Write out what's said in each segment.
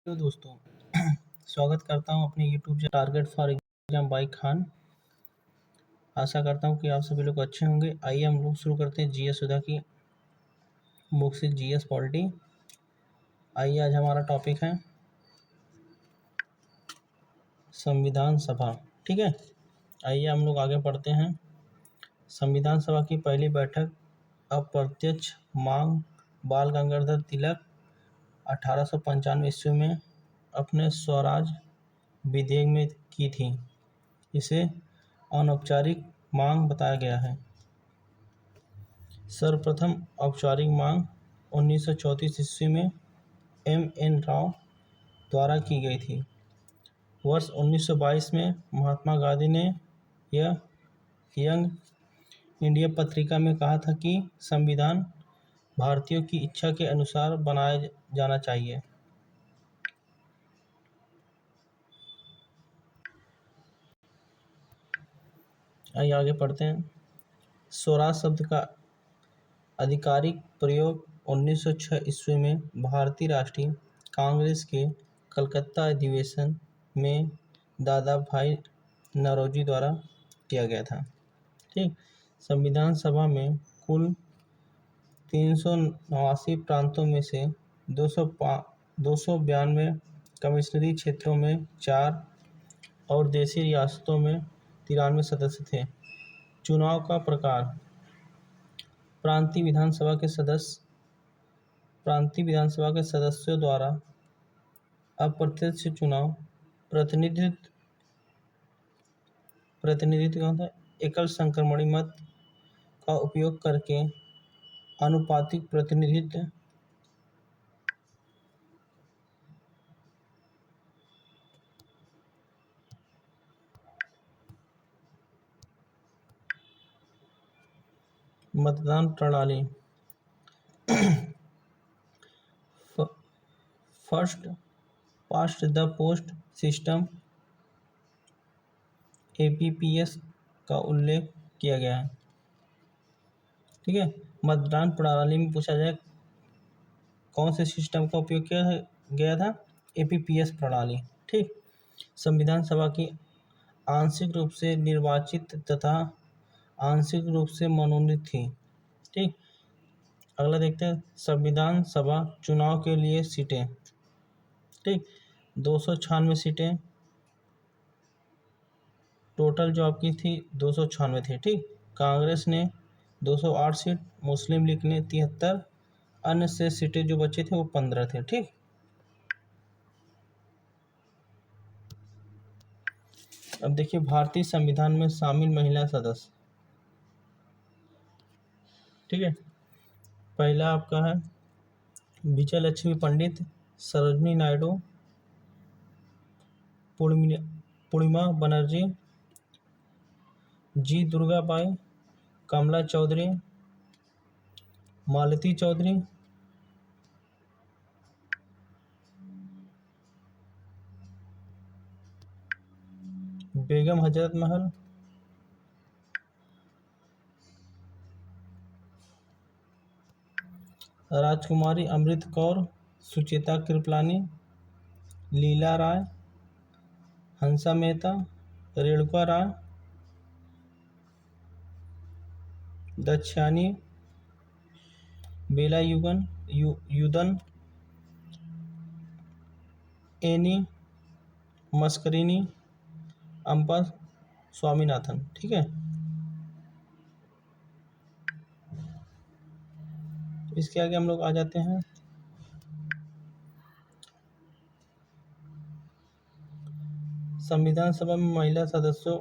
Hello दोस्तों। स्वागत करता हूं अपने YouTube channel target for exam by Khan. आशा करता हूं कि आप सभी लोग अच्छे होंगे। आइए हम लोग शुरू करते हैं जीएस सुधा की बुक से जीएस पॉलिटी। आइए आज हमारा टॉपिक है संविधान सभा। ठीक है, आइए हम लोग आगे पढ़ते हैं। संविधान सभा की पहली बैठक अप्रत्यक्ष मांग बाल गंगाधर तिलक 1895 ईस्वी में अपने स्वराज विधेयक में की थी। इसे अनौपचारिक मांग बताया गया है। सर्वप्रथम औपचारिक मांग 1934 ईस्वी में एम.एन. राव द्वारा की गई थी। वर्ष 1922 में महात्मा गांधी ने यह यंग इंडिया पत्रिका में कहा था कि संविधान भारतीयों की इच्छा के अनुसार बनाया जाना चाहिए। आइए आगे पढ़ते हैं। स्वराज शब्द का आधिकारिक प्रयोग 1906 ईस्वी में भारतीय राष्ट्रीय कांग्रेस के कलकत्ता अधिवेशन में दादा भाई नौरोजी द्वारा किया गया था। ठीक, संविधान सभा में कुल 389 प्रांतों में से 292 कमिश्नरी क्षेत्रों में 4 और देशी रियासतों में 93 सदस्य थे। चुनाव का प्रकार प्रांतीय विधानसभा के सदस्यों द्वारा अप्रत्यक्ष चुनाव, प्रतिनिधित्व एकल संक्रमणी मत का उपयोग करके आनुपातिक प्रतिनिधित्व, मतदान प्रणाली first past the post system APPS का उल्लेख किया गया है। ठीक है, मतदान प्रणाली में पूछा जाए कौन से सिस्टम का उपयोग किया गया था? APPS प्रणाली। ठीक, संविधान सभा की आंशिक रूप से निर्वाचित तथा आंशिक रूप से मनोनीत थी। ठीक, अगला देखते हैं संविधान सभा चुनाव के लिए सीटें। ठीक, 296 सीटें टोटल जो आपकी थी 296 थी। ठीक, कांग्रेस ने 208 सीट, मुस्लिम लीग ने 73, अन्य से सीटें जो बची थे वो 15 थे। ठीक, अब देखिए भारतीय संविधान में शामिल महिला सदस्य। ठीक है, पहला आपका है विजय लक्ष्मी पंडित, सरोजनी नायडू, पूर्णिमा बनर्जी, जी दुर्गाबाई, कमला चौधरी, मालती चौधरी, बेगम हजरत महल, राजकुमारी अमृत कौर, सुचेता कृपलानी, लीला राय, हंसा मेहता, रेणुका राय, दक्षानी बेला युदन, एनी मस्करिनी, अंपा स्वामीनाथन। ठीक है, इसके आगे हम लोग आ जाते हैं संविधान सभा में महिला सदस्यों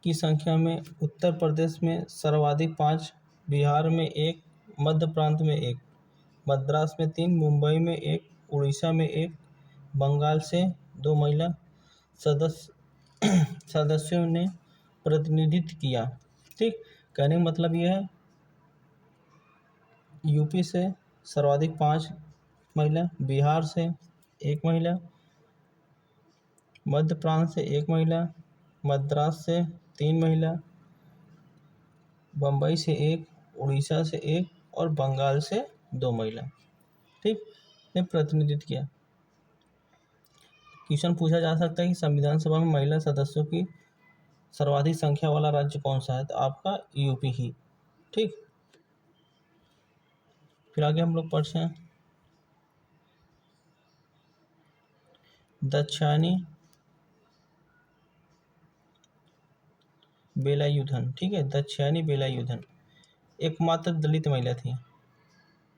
की संख्या में उत्तर प्रदेश में सर्वाधिक 5, बिहार में 1, मध्य प्रांत में 1, मद्रास में 3, मुंबई में 1, उड़ीसा में 1, बंगाल से 2 महिला सदस्यों ने प्रतिनिधित्व किया। ठीक, कहने का मतलब यह है यूपी से सर्वाधिक 5 महिला, बिहार से 1 महिला, मध्य प्रांत से 1 महिला, मद्रास से 3 महिला, बम्बई से 1, उड़ीसा से 1 और बंगाल से 2 महिला। ठीक, ने प्रतिनिधित्व किया। क्वेश्चन पूछा जा सकता है कि संविधान सभा में महिला सदस्यों की सर्वाधिक संख्या वाला राज्य कौन सा है, तो आपका यूपी ही। ठीक, फिर आगे हम लोग पढ़ते हैं दाक्षायणी वेलायुधन। ठीक है, दाक्षायणी वेलायुधन एकमात्र दलित महिला थी।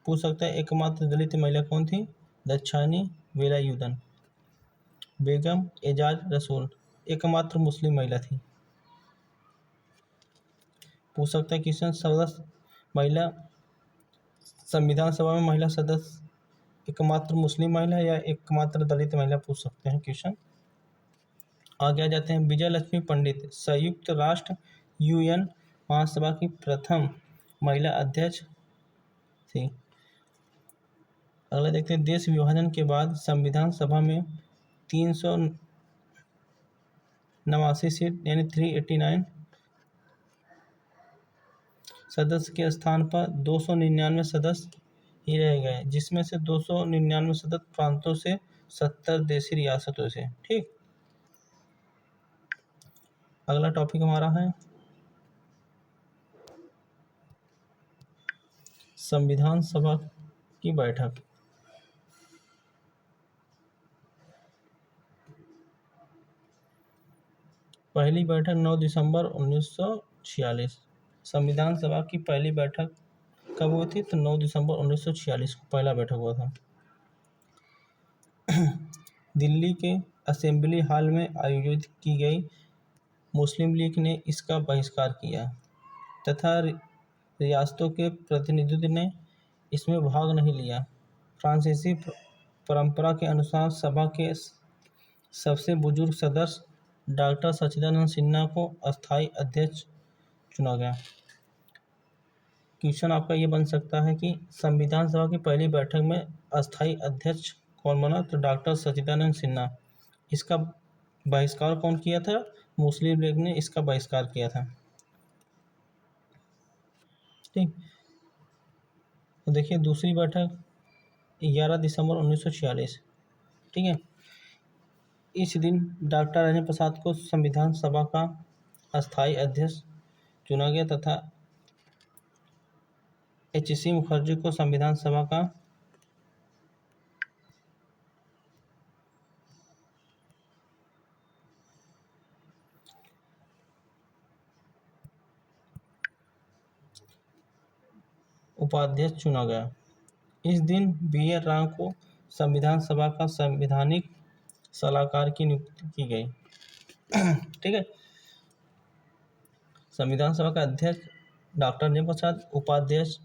पूछ सकता है एकमात्र दलित महिला कौन थी, दाक्षायणी वेलायुधन। बेगम एजाज रसूल एकमात्र मुस्लिम महिला थी। पूछ सकता है क्वेश्चन सदस्य महिला संविधान सभा में महिला सदस्य एकमात्र मुस्लिम महिला या एकमात्र दलित महिला, पूछ सकते हैं क्वेश्चन। आगे आ जाते हैं विजय लक्ष्मी पंडित संयुक्त राष्ट्र यूएन महासभा की प्रथम महिला अध्यक्ष थी। अगला देखते हैं देश विभाजन के बाद संविधान सभा में 389 सीट यानी 389 सदस्य के स्थान पर 299 सदस्य ही रह गए, जिसमें से 299 सदस्य प्रांतों से 70 देशी रियासतों से। ठीक, अगला टॉपिक हमारा है संविधान सभा की बैठक। पहली बैठक 9 दिसंबर 1946। संविधान सभा की पहली बैठक कब हुई थी, तो 9 दिसंबर 1946 को पहला बैठक हुआ था। दिल्ली के असेंबली हॉल में आयोजित की गई मुस्लिम लीग ने इसका बहिष्कार किया तथा रियासतों के प्रतिनिधियों ने इसमें भाग नहीं लिया। फ्रांसीसी परंपरा के अनुसार सभा के सबसे बुजुर्ग सदस्य डॉक्टर सच्चिदानंद सिन्हा को अस्थायी अध्यक्ष चुना गया। क्वेश्चन आपका ये बन सकता है कि संविधान सभा की पहली बैठक में अस्थायी अध्यक्ष कौन बना, तो डॉक्टर सच्चिदानंद सिन्हा। इसका बहिष्कार कौन किया था, मुस्लिम लीग ने इसका बहिष्कार किया था। ठीक, तो देखिए दूसरी बैठक 11 दिसंबर 1946। ठीक है, इस दिन डॉक्टर राजेंद्र प्रसाद को संविधान सभा का अस्थायी अध्यक्ष चुना गया तथा एच.सी. मुखर्जी को संविधान सभा का उपाध्यक्ष चुना गया। इस दिन बी.एन. राव को संविधान सभा का संवैधानिक सलाहकार की नियुक्ति की गई। ठीक है, संविधान सभा का अध्यक्ष डॉक्टर राजेंद्र प्रसाद, उपाध्यक्ष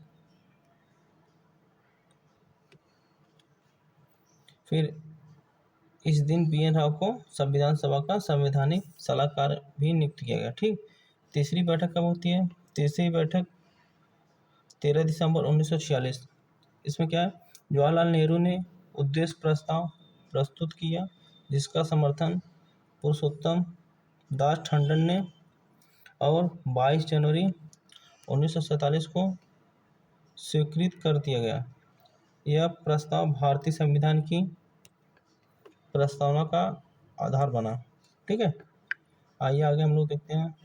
फिर इस दिन बी.एन. राव को संविधान सभा का संवैधानिक सलाहकार भी नियुक्त किया गया। ठीक, तीसरी बैठक कब होती है, तीसरी बैठक 13 दिसंबर 1946। इसमें क्या है, जवाहरलाल नेहरू ने उद्देश्य प्रस्ताव प्रस्तुत किया जिसका समर्थन पुरुषोत्तम दास टंडन ने, और 22 जनवरी 1947 को स्वीकृत कर दिया गया। यह प्रस्ताव भारतीय संविधान की प्रस्तावना का आधार बना। ठीक है, आइए आगे हम लोग देखते हैं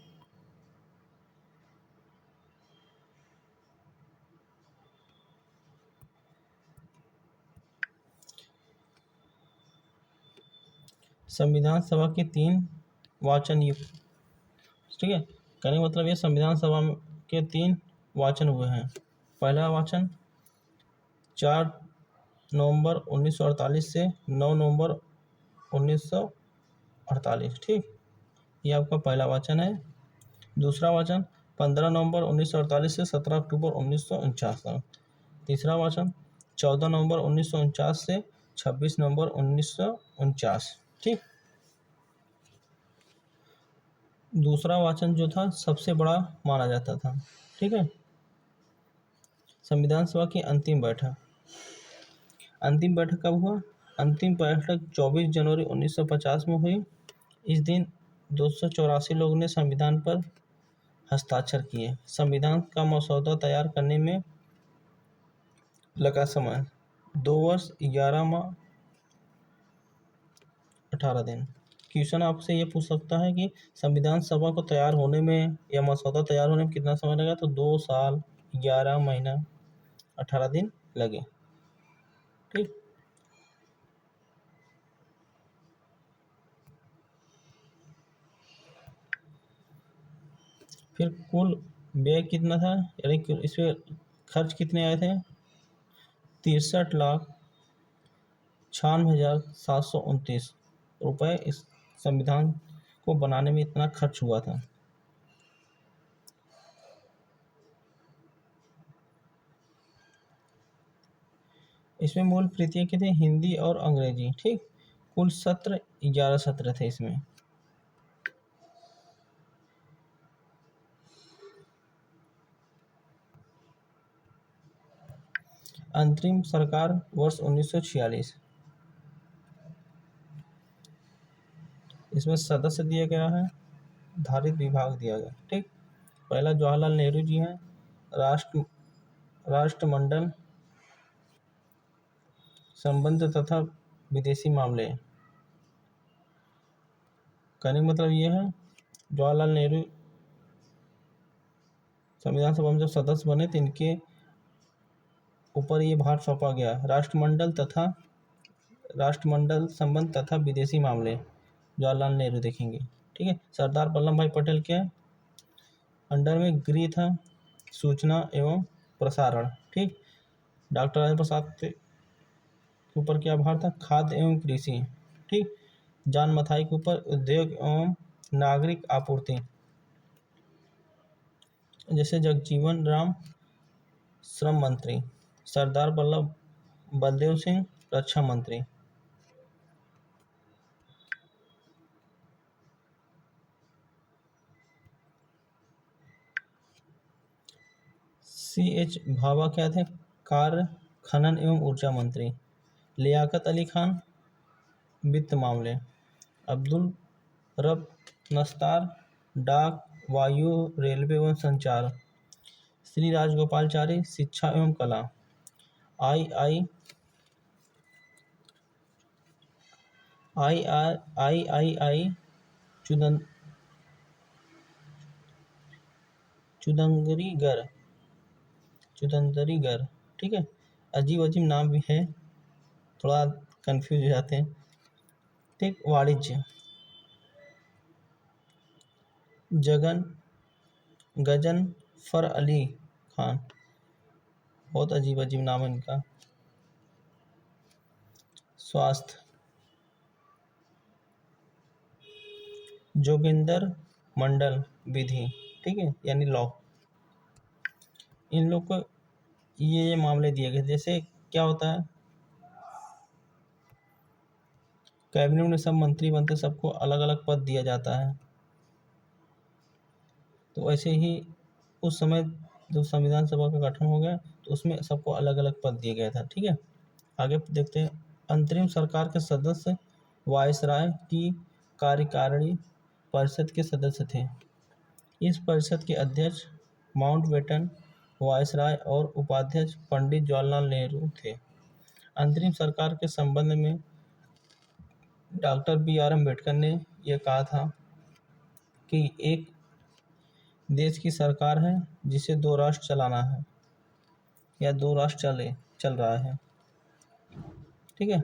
संविधान सभा के 3 वाचन युक्त। ठीक है, कहने का मतलब ये संविधान सभा के 3 वाचन हुए हैं। पहला वाचन 4 नवंबर 1948 से 9 नवंबर 1948। ठीक, ये आपका पहला वाचन है। दूसरा वाचन 15 नवंबर 1948 से 17 अक्टूबर 1949 तक। तीसरा वाचन 14 नवंबर 1949 से 26 नवंबर 1949। ठीक, दूसरा वाचन जो था सबसे बड़ा माना जाता था। ठीक है, संविधान सभा की अंतिम बैठक। अंतिम बैठक कब हुआ, अंतिम बैठक 24 जनवरी 1950 में हुई। इस दिन 284 लोगों ने संविधान पर हस्ताक्षर किए। संविधान का मसौदा तैयार करने में लगा समय 2 वर्ष 11 माह 18 दिन। क्वेश्चन आपसे ये पूछ सकता है कि संविधान सभा को तैयार होने में या मसौदा तैयार होने में कितना समय लगा, तो 2 साल 11 महीना 18 दिन लगे। ठीक। फिर कुल व्यय कितना था, यानी कि इसमें खर्च कितने आए थे, 63,96,729 रुपये इस संविधान को बनाने में इतना खर्च हुआ था। इसमें मूल प्रीतियाँ क्या थी, हिंदी और अंग्रेजी। ठीक। कुल सत्र 11 सत्र थे इसमें। अंतरिम सरकार वर्ष 1946। इसमें सदस्य दिया गया है, धारित विभाग दिया गया। ठीक। पहला जवाहरलाल नेहरू जी हैं, राष्ट्रमंडल संबंध तथा विदेशी मामले। कहने का मतलब ये है, जवाहरलाल नेहरू संविधान सभा में जब सदस्य बने तो इनके ऊपर ये भार सौंपा गया, राष्ट्रमंडल संबंध तथा विदेशी मामले, जवाहरलाल नेहरू देखेंगे। ठीक है। सरदार वल्लभ भाई पटेल के अंडर में गृह था, सूचना एवं प्रसारण। ठीक। डॉक्टर राजेंद्र प्रसाद के ऊपर क्या भार था, खाद्य एवं कृषि। ठीक। जॉन मथाई के ऊपर उद्योग एवं नागरिक आपूर्ति। जैसे जगजीवन राम श्रम मंत्री, सरदार बलदेव सिंह रक्षा मंत्री। C.H. भाभा क्या थे, कार्य खनन एवं ऊर्जा मंत्री। लियाकत अली खान वित्त मामले। अब्दुल रब नस्तार डाक वायु रेलवे एवं संचार। श्री राजगोपालचारी शिक्षा एवं कला। आई आई आई आई आई आई आई चुदंदरीगर। ठीक है। अजीब अजीब नाम भी है, थोड़ा कंफ्यूज हो जाते हैं। ठीक। वाणिज्य, गजन फर अली खान, बहुत अजीब अजीब नाम है इनका। स्वास्थ्य, जोगिंदर मंडल विधि। ठीक है, यानी लॉ। इन लोग को ये मामले दिए गए। जैसे क्या होता है, कैबिनेट में सब मंत्री बनते, सबको अलग अलग पद दिया जाता है। तो ऐसे ही उस समय जब संविधान सभा का गठन हो गया तो उसमें सबको अलग अलग पद दिया गया था। ठीक है। आगे देखते हैं। अंतरिम सरकार के सदस्य वायसराय की कार्यकारिणी परिषद के सदस्य थे। इस परिषद के अध्यक्ष माउंटबेटन वायसराय और उपाध्यक्ष पंडित जवाहरलाल नेहरू थे। अंतरिम सरकार के संबंध में डॉक्टर B.R. अम्बेडकर ने यह कहा था कि एक देश की सरकार है जिसे 2 राष्ट्र चलाना है, या 2 राष्ट्र चल रहा है। ठीक है।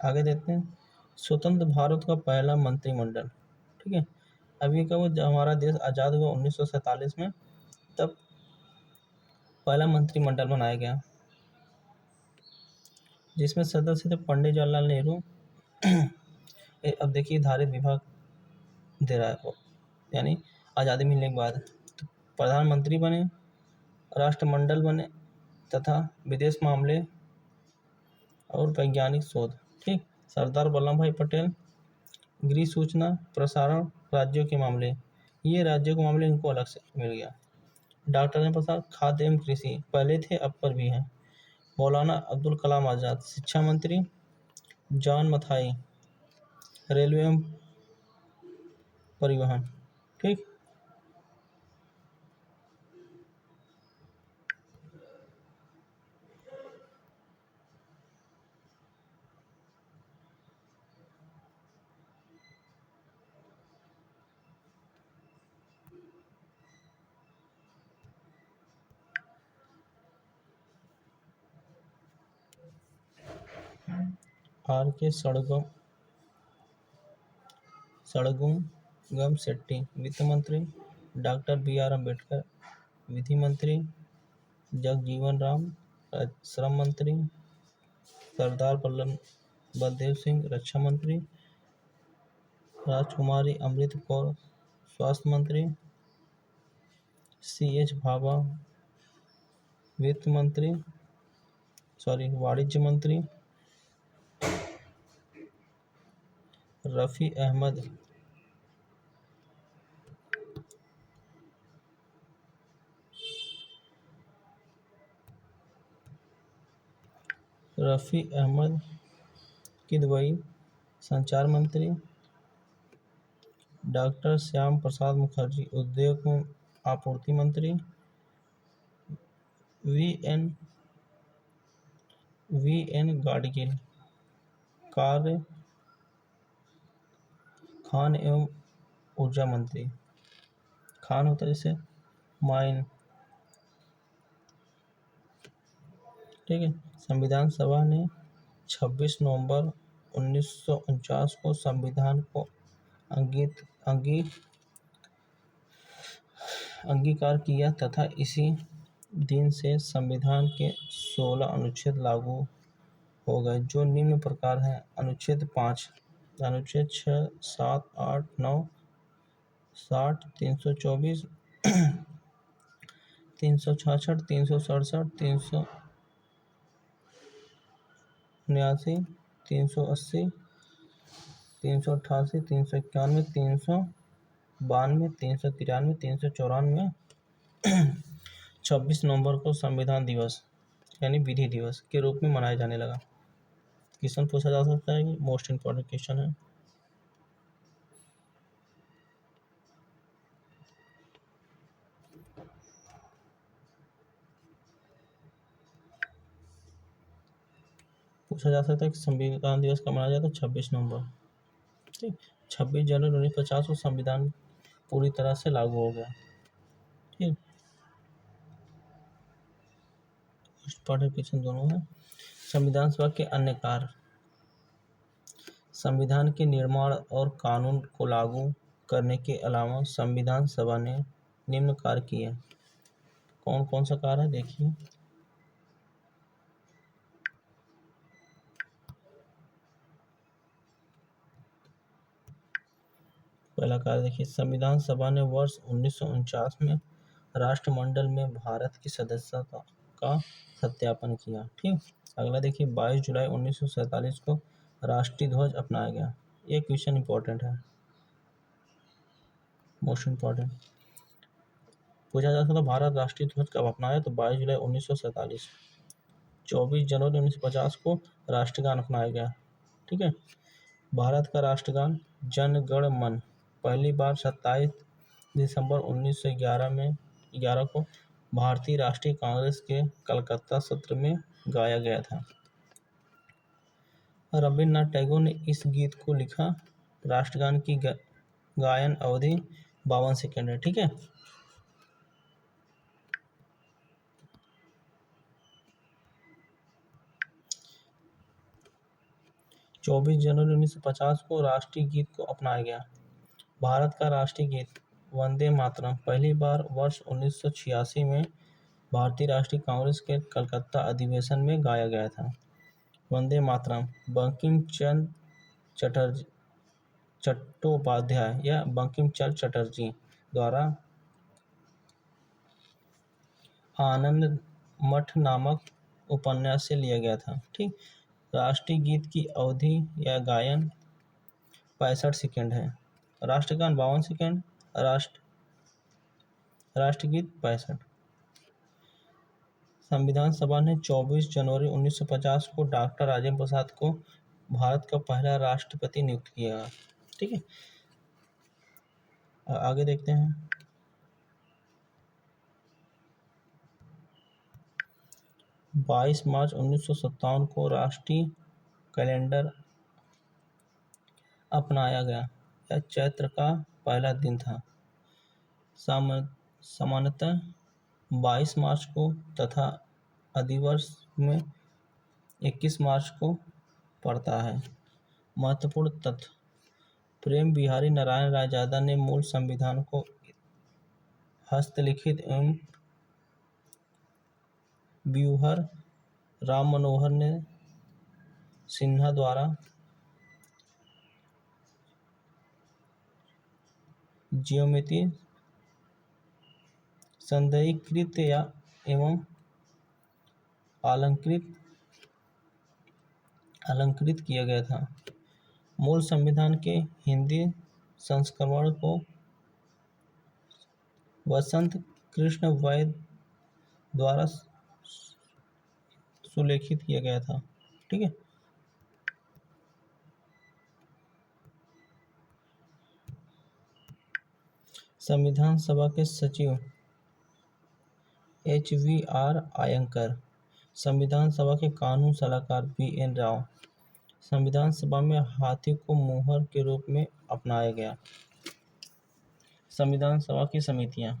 आगे देखते हैं। स्वतंत्र भारत का पहला मंत्रिमंडल। ठीक है। अभी का वो जब हमारा देश आज़ाद हुआ 1947 में, तब पहला मंत्रिमंडल बनाया गया, जिसमें सदस्य थे पंडित जवाहरलाल नेहरू। अब देखिए धारित विभाग दे रहा है वो, यानी आज़ादी मिलने के बाद तो प्रधानमंत्री बने, राष्ट्रमंडल बने तथा विदेश मामले और वैज्ञानिक शोध। ठीक। सरदार वल्लभ भाई पटेल गृह सूचना प्रसारण राज्यों के मामले, ये राज्यों के मामले इनको अलग से मिल गया। डॉक्टर राजेंद्र प्रसाद खाद्य एवं कृषि, पहले थे अब पर भी हैं। मौलाना अब्दुल कलाम आज़ाद शिक्षा मंत्री। जॉन मथाई रेलवे एवं परिवहन। ठीक। आर के सड़गुम शेट्टी वित्त मंत्री, डॉक्टर बी आर अम्बेडकर विधि मंत्री, जगजीवन राम श्रम मंत्री, सरदार बलदेव सिंह रक्षा मंत्री, राजकुमारी अमृत कौर स्वास्थ्य मंत्री, सी एच भाभा वाणिज्य मंत्री, रफ़ी अहमद किदवई संचार मंत्री, डॉक्टर श्याम प्रसाद मुखर्जी उद्योग आपूर्ति मंत्री, वी एन गाडगिल खान एवं ऊर्जा मंत्री। खान होता है जैसे माइन, ठीक है। संविधान सभा ने 26 नवंबर 1949 को संविधान को अंगीकार किया तथा इसी दिन से संविधान के 16 अनुच्छेद लागू हो गए, जो निम्न प्रकार हैं। अनुच्छेद 5, अनुच्छेद 6, 7, 8, 9, 60, 324, 366, 367, 379, 380, 388, 391, 392, 393, 394। 26 नवंबर को संविधान दिवस यानी विधि दिवस के रूप में मनाया जाने लगा। क्वेश्चन पूछा जा सकता है कि मोस्ट इम्पोर्टेंट क्वेश्चन है। पूछा जा सकता है कि संविधान दिवस कब मनाया जाता है? 26 नवंबर। ठीक, 26 जनवरी 1950 को संविधान पूरी तरह से लागू हो गया। ठीक, क्वेश्चन दोनों है। संविधान सभा के अन्य कार्य। संविधान के निर्माण और कानून को लागू करने के अलावा संविधान सभा ने निम्न कार्य किए। कौन कौन सा कार्य है देखिए। पहला कार्य देखिए, संविधान सभा ने वर्ष 1949 में राष्ट्रमंडल में भारत की सदस्यता का सत्यापन किया। ठीक, अगला देखिए, 22 जुलाई 1947 को राष्ट्रीय ध्वज अपनाया गया। ये क्वेश्चन इंपॉर्टेंट है, मोस्ट इम्पोर्टेंट। पूछा जा सकता है भारत राष्ट्रीय ध्वज कब अपनाया? तो 22 जुलाई 1947। 24 जनवरी 1950 को राष्ट्रगान अपनाया गया। ठीक है। भारत का राष्ट्रगान जन गण मन पहली बार 27 दिसंबर 1911 को भारतीय राष्ट्रीय कांग्रेस के कलकत्ता सत्र में गाया गया था। रविन्द्रनाथ टैगोर ने इस गीत को लिखा। राष्ट्रगान की गायन अवधि 52 सेकंड है। ठीक है। चौबीस जनवरी 1950 को राष्ट्रीय गीत को अपनाया गया। भारत का राष्ट्रीय गीत वंदे मातरम पहली बार वर्ष 1986 में भारतीय राष्ट्रीय कांग्रेस के कलकत्ता अधिवेशन में गाया गया था। वंदे मातरम बंकिम चंद्र चट्टोपाध्याय या बंकिम चंद्र चटर्जी द्वारा आनंद मठ नामक उपन्यास से लिया गया था। ठीक, राष्ट्रीय गीत की अवधि या गायन 65 सेकंड है। राष्ट्रगान 52 सेकंड, राष्ट्रगीत 65। संविधान सभा ने 24 जनवरी 1950 को डॉक्टर राजेंद्र प्रसाद को भारत का पहला राष्ट्रपति नियुक्त किया। ठीक है। आगे देखते हैं। बाईस मार्च 1957 को राष्ट्रीय कैलेंडर अपनाया गया। यह चैत्र का पहला दिन था। सामान्यतः 22 मार्च को तथा अधिवर्ष में 21 मार्च को पड़ता है। महत्वपूर्ण तथ्य: प्रेम बिहारी नारायण रायजादा ने मूल संविधान को हस्तलिखित एवं व्यूहर राम मनोहर ने सिन्हा द्वारा ज्योमेट्री संदर्भीकृत एवं अलंकृत किया गया था। मूल संविधान के हिंदी संस्करण को वसंत कृष्ण वैद्य द्वारा सुलेखित किया गया था। ठीक है। संविधान सभा के सचिव HVR आयंकर, संविधान सभा के कानून सलाहकार BN राव। संविधान सभा में हाथी को मुहर के रूप में अपनाया गया। संविधान सभा की समितियां: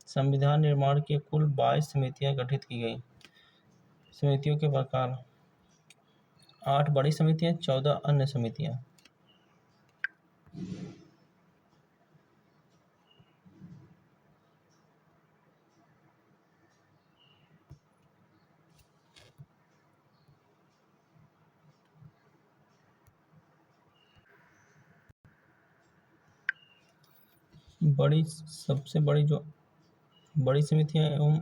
संविधान निर्माण की कुल 22 समितियां गठित की गई। समितियों के प्रकार: 8 बड़ी समितियां, 14 अन्य समितियां। सबसे बड़ी जो बड़ी समितियां एवं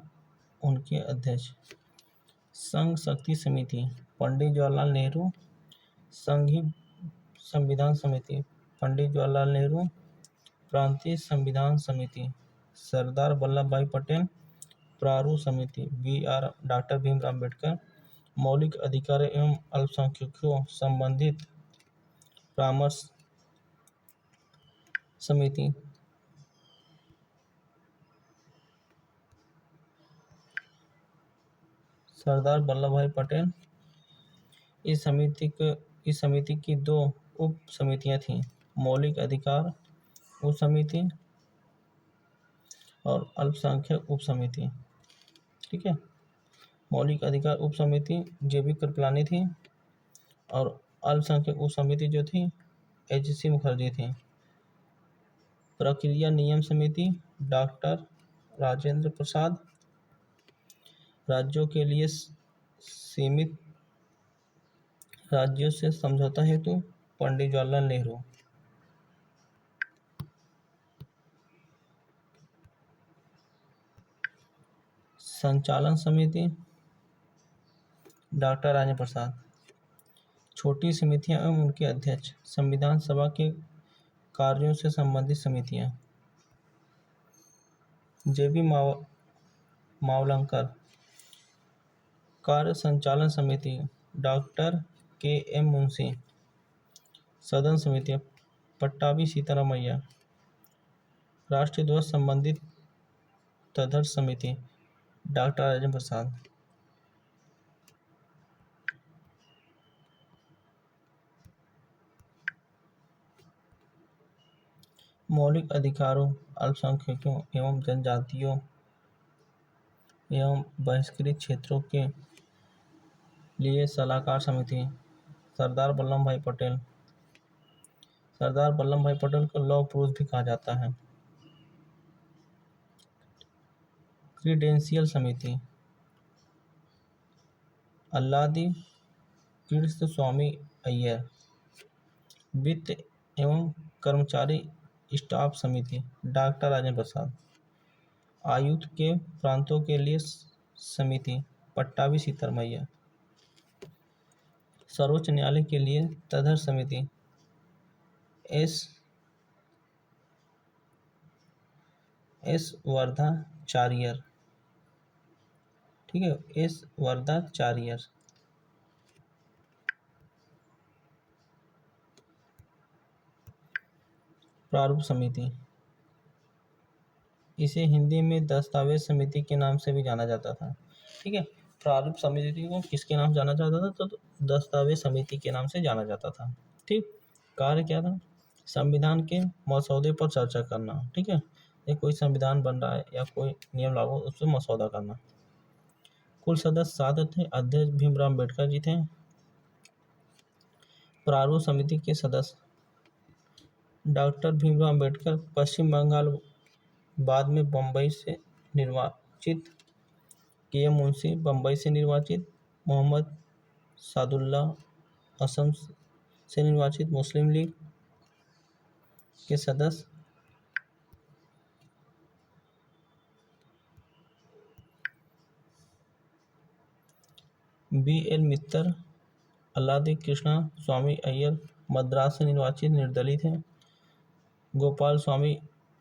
उनके अध्यक्ष: संघ शक्ति समिति पंडित जवाहरलाल नेहरू, संघीय संविधान समिति पंडित जवाहरलाल नेहरू, प्रांतीय संविधान समिति सरदार वल्लभ भाई पटेल, प्रारूप समिति डॉक्टर भीमराव अम्बेडकर, मौलिक अधिकार एवं अल्पसंख्यकों संबंधित परामर्श समिति सरदार वल्लभ भाई पटेल। इस समिति की 2 उप समितियां थीं, मौलिक अधिकार उप समिति और अल्पसंख्यक उप समिति। ठीक है। मौलिक अधिकार उप समिति JB कृपलानी थी और अल्पसंख्यक उप समिति जो थी HC मुखर्जी थी। प्रक्रिया नियम समिति डॉक्टर राजेंद्र प्रसाद, राज्यों के लिए सीमित राज्यों से समझौता हेतु पंडित जवाहरलाल नेहरू। संचालन समिति डॉक्टर राजेंद्र प्रसाद। छोटी समितियां एवं उनके अध्यक्ष: संविधान सभा के कार्यों से संबंधित समितियां JB मावलंकर। कार्य संचालन समिति डॉक्टर KM मुंशी। सदन समितियां पट्टाभी सीतारामैया। राष्ट्रीय ध्वज संबंधित तदर्थ समिति डॉक्टर राजेंद्र प्रसाद। मौलिक अधिकारों, अल्पसंख्यकों एवं जनजातियों एवं बहिष्कृत क्षेत्रों के लिए सलाहकार समिति सरदार वल्लभ भाई पटेल। सरदार वल्लभ भाई पटेल को लौह पुरुष भी कहा जाता है। क्रीडेंशियल समिति अल्लादी कृष्ण स्वामी अय्यर। वित्त एवं कर्मचारी स्टाफ समिति डॉक्टर राजेंद्र प्रसाद। आयुक्त के प्रांतों के लिए समिति पट्टाभी सीतारामैया। सर्वोच्च न्यायालय के लिए तदर्थ समिति एस वर्धाचार्यर। ठीक है, एस वर्धाचार्यर। प्रारूप समिति, इसे हिंदी में दस्तावेज समिति के नाम से भी जाना जाता था। ठीक है। प्रारूप समिति को किसके नाम से जाना जाता था? तो दस्तावेज समिति के नाम से जाना जाता था। ठीक। कार्य क्या था? संविधान के मसौदे पर चर्चा करना। ठीक है। ये कोई संविधान बन रहा है या कोई नियम लागू, उस पर मसौदा करना। कुल सदस्य 7 थे। अध्यक्ष भीमराव अम्बेडकर जी थे। प्रारूप समिति के सदस्य डॉक्टर भीमराव अम्बेडकर पश्चिम बंगाल, बाद में बम्बई से निर्वाचित। के.एम. मुंशी बम्बई से निर्वाचित। मोहम्मद सादुल्लाह असम से निर्वाचित। मुस्लिम लीग के सदस्य बी.एल. मित्तर, अल्लादी कृष्णा स्वामी अय्यर मद्रास से निर्वाचित, निर्दलित हैं। गोपाल स्वामी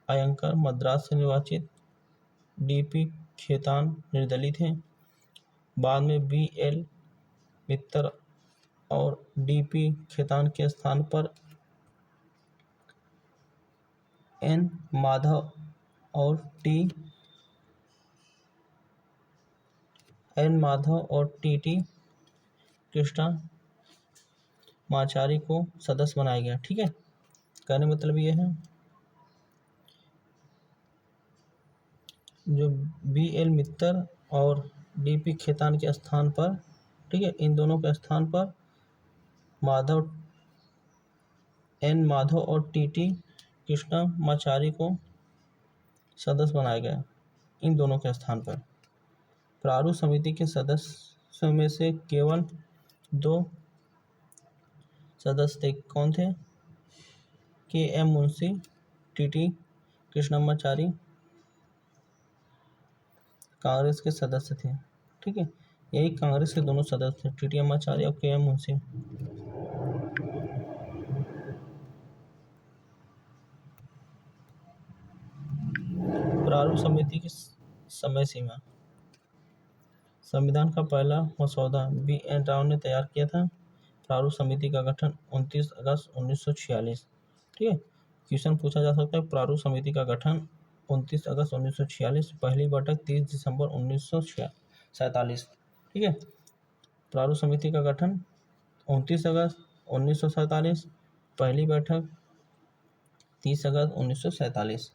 अयंकर मद्रास से निर्वाचित। डी.पी. खेतान निर्दलित हैं। बाद में बी.एल. मित्तर और डी.पी. खेतान के स्थान पर एन. माधव और टी.टी. कृष्णमाचारी को सदस्य बनाया गया। ठीक है, कहने मतलब ये है जो बी.एल. मित्तर और डी.पी. खेतान के स्थान पर, ठीक है, इन दोनों के स्थान पर एन. माधव और टी.टी. कृष्णमाचारी को सदस्य बनाया गया, इन दोनों के स्थान पर। प्रारूप समिति के सदस्यों में से केवल 2 सदस्य थे। कौन थे? के.एम. मुंशी, टी.टी. कृष्णमाचारी कांग्रेस के सदस्य थे। ठीक है, यही कांग्रेस के दोनों सदस्य थे, टी.टी. आचार्य और के.एम. मुंशी। प्रारूप समिति की समय सीमा। संविधान का पहला मसौदा बी.एन. राव ने तैयार किया था। प्रारूप समिति का गठन 29 अगस्त 1946। ठीक है, क्वेश्चन पूछा जा सकता है प्रारूप समिति का गठन 29 अगस्त 1946, पहली बैठक 30 दिसंबर 1947। ठीक है, प्रारूप समिति का गठन 29 अगस्त 1947, पहली बैठक 30 अगस्त 1947।